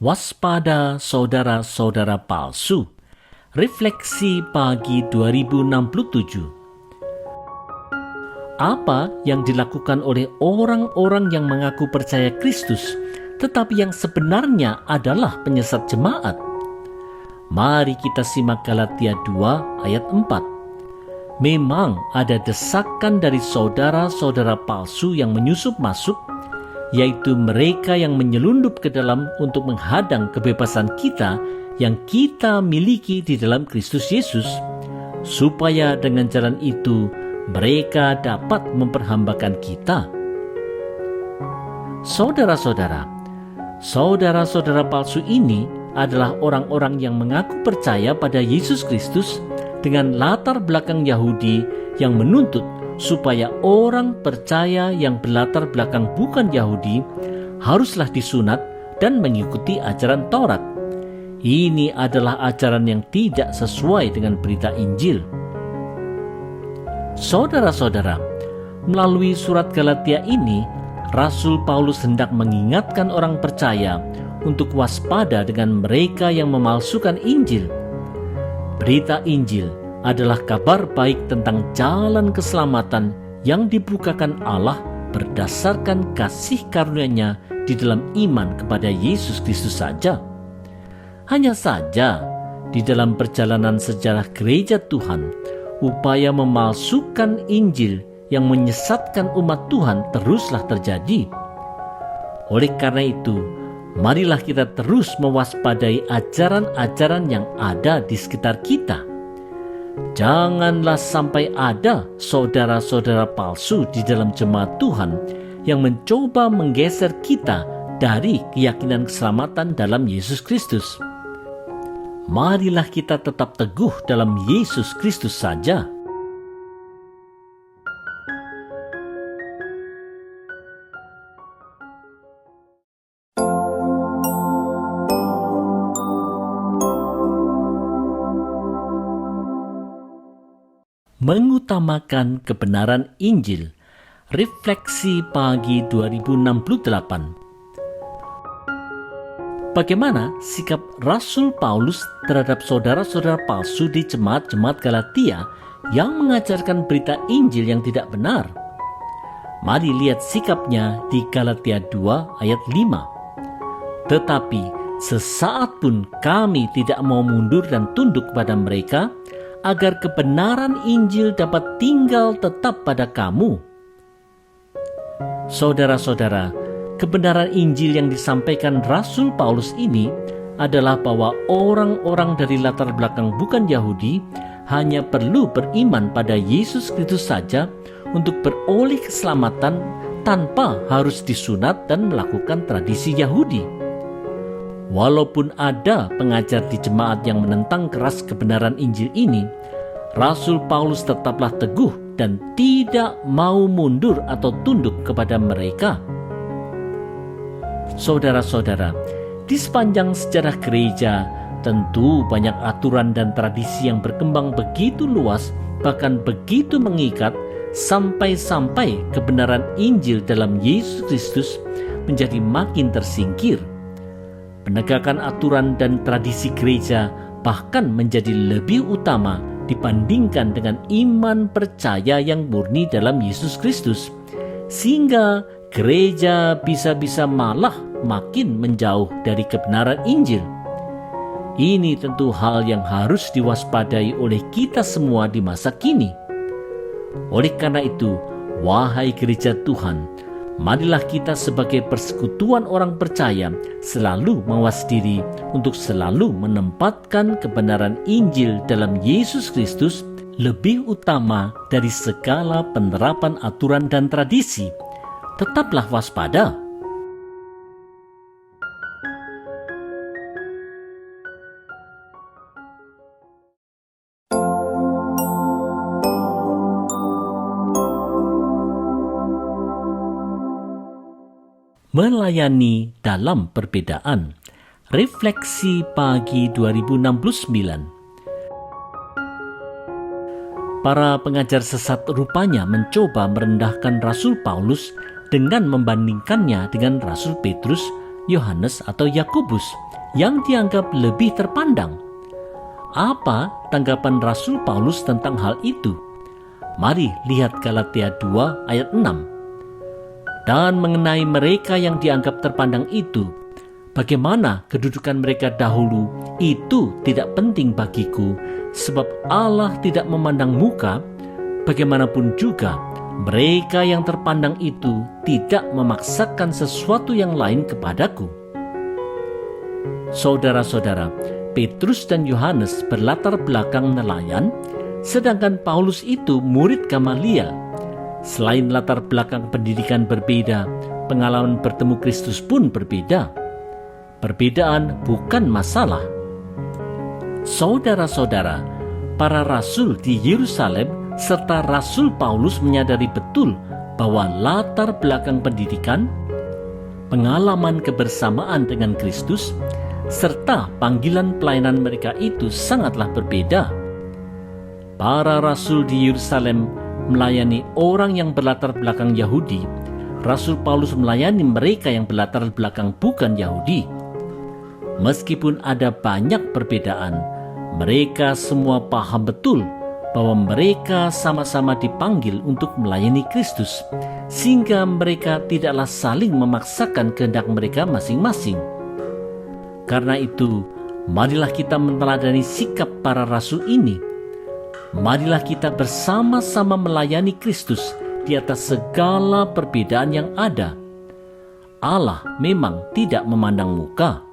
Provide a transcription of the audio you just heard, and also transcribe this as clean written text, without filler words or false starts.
Waspada saudara-saudara palsu. Refleksi pagi 2067. Apa yang dilakukan oleh orang-orang yang mengaku percaya Kristus, tetapi yang sebenarnya adalah penyesat jemaat? Mari kita simak Galatia 2 ayat 4. Memang ada desakan dari saudara-saudara palsu yang menyusup masuk, yaitu mereka yang menyelundup ke dalam untuk menghadang kebebasan kita yang kita miliki di dalam Kristus Yesus, supaya dengan jalan itu mereka dapat memperhambakan kita. Saudara-saudara palsu ini adalah orang-orang yang mengaku percaya pada Yesus Kristus dengan latar belakang Yahudi yang menuntut supaya orang percaya yang berlatar belakang bukan Yahudi haruslah disunat dan mengikuti ajaran Taurat. Ini adalah ajaran yang tidak sesuai dengan berita Injil. Saudara-saudara, melalui surat Galatia ini, Rasul Paulus hendak mengingatkan orang percaya untuk waspada dengan mereka yang memalsukan Injil. Berita Injil adalah kabar baik tentang jalan keselamatan yang dibukakan Allah berdasarkan kasih karunia-Nya di dalam iman kepada Yesus Kristus saja. Hanya saja, di dalam perjalanan sejarah gereja Tuhan, upaya memalsukan Injil yang menyesatkan umat Tuhan teruslah terjadi. Oleh karena itu, marilah kita terus mewaspadai ajaran-ajaran yang ada di sekitar kita. Janganlah sampai ada saudara-saudara palsu di dalam jemaat Tuhan yang mencoba menggeser kita dari keyakinan keselamatan dalam Yesus Kristus. Marilah kita tetap teguh dalam Yesus Kristus saja. Mengutamakan kebenaran Injil. Refleksi pagi 2068. Bagaimana sikap Rasul Paulus terhadap saudara-saudara palsu di jemaat-jemaat Galatia yang mengajarkan berita Injil yang tidak benar? Mari lihat sikapnya di Galatia 2 ayat 5. Tetapi sesaat pun kami tidak mau mundur dan tunduk pada mereka, agar kebenaran Injil dapat tinggal tetap pada kamu. Saudara-saudara, kebenaran Injil yang disampaikan Rasul Paulus ini adalah bahwa orang-orang dari latar belakang bukan Yahudi hanya perlu beriman pada Yesus Kristus saja untuk beroleh keselamatan tanpa harus disunat dan melakukan tradisi Yahudi. Walaupun ada pengajar di jemaat yang menentang keras kebenaran Injil ini, Rasul Paulus tetaplah teguh dan tidak mau mundur atau tunduk kepada mereka. Saudara-saudara, di sepanjang sejarah gereja, tentu banyak aturan dan tradisi yang berkembang begitu luas, bahkan begitu mengikat, sampai-sampai kebenaran Injil dalam Yesus Kristus menjadi makin tersingkir. Penegakan aturan dan tradisi gereja bahkan menjadi lebih utama dibandingkan dengan iman percaya yang murni dalam Yesus Kristus, sehingga gereja bisa-bisa malah makin menjauh dari kebenaran Injil. Ini tentu hal yang harus diwaspadai oleh kita semua di masa kini. Oleh karena itu, wahai gereja Tuhan, marilah kita sebagai persekutuan orang percaya selalu mawas diri untuk selalu menempatkan kebenaran Injil dalam Yesus Kristus lebih utama dari segala penerapan aturan dan tradisi. Tetaplah waspada. Melayani dalam perbedaan. Refleksi pagi 2069. Para pengajar sesat rupanya mencoba merendahkan Rasul Paulus dengan membandingkannya dengan Rasul Petrus Yohanes atau Yakobus yang dianggap lebih terpandang. Apa tanggapan Rasul Paulus tentang hal itu? Mari lihat Galatia 2 ayat 6. Dan mengenai mereka yang dianggap terpandang itu, bagaimana kedudukan mereka dahulu, itu tidak penting bagiku, sebab Allah tidak memandang muka. Bagaimanapun juga, mereka yang terpandang itu tidak memaksakan sesuatu yang lain kepadaku. Saudara-saudara, Petrus dan Yohanes berlatar belakang nelayan, sedangkan Paulus itu murid Gamaliel. Selain latar belakang pendidikan berbeda, pengalaman bertemu Kristus pun berbeda. Perbedaan bukan masalah. Saudara-saudara, para rasul di Yerusalem serta Rasul Paulus menyadari betul bahwa latar belakang pendidikan, pengalaman kebersamaan dengan Kristus, serta panggilan pelayanan mereka itu sangatlah berbeda. Para rasul di Yerusalem melayani orang yang berlatar belakang Yahudi. Rasul Paulus melayani mereka yang berlatar belakang bukan Yahudi. Meskipun ada banyak perbedaan, mereka semua paham betul bahwa mereka sama-sama dipanggil untuk melayani Kristus, sehingga mereka tidaklah saling memaksakan kehendak mereka masing-masing. Karena itu, marilah kita meneladani sikap para rasul ini. Marilah kita bersama-sama melayani Kristus di atas segala perbedaan yang ada. Allah memang tidak memandang muka.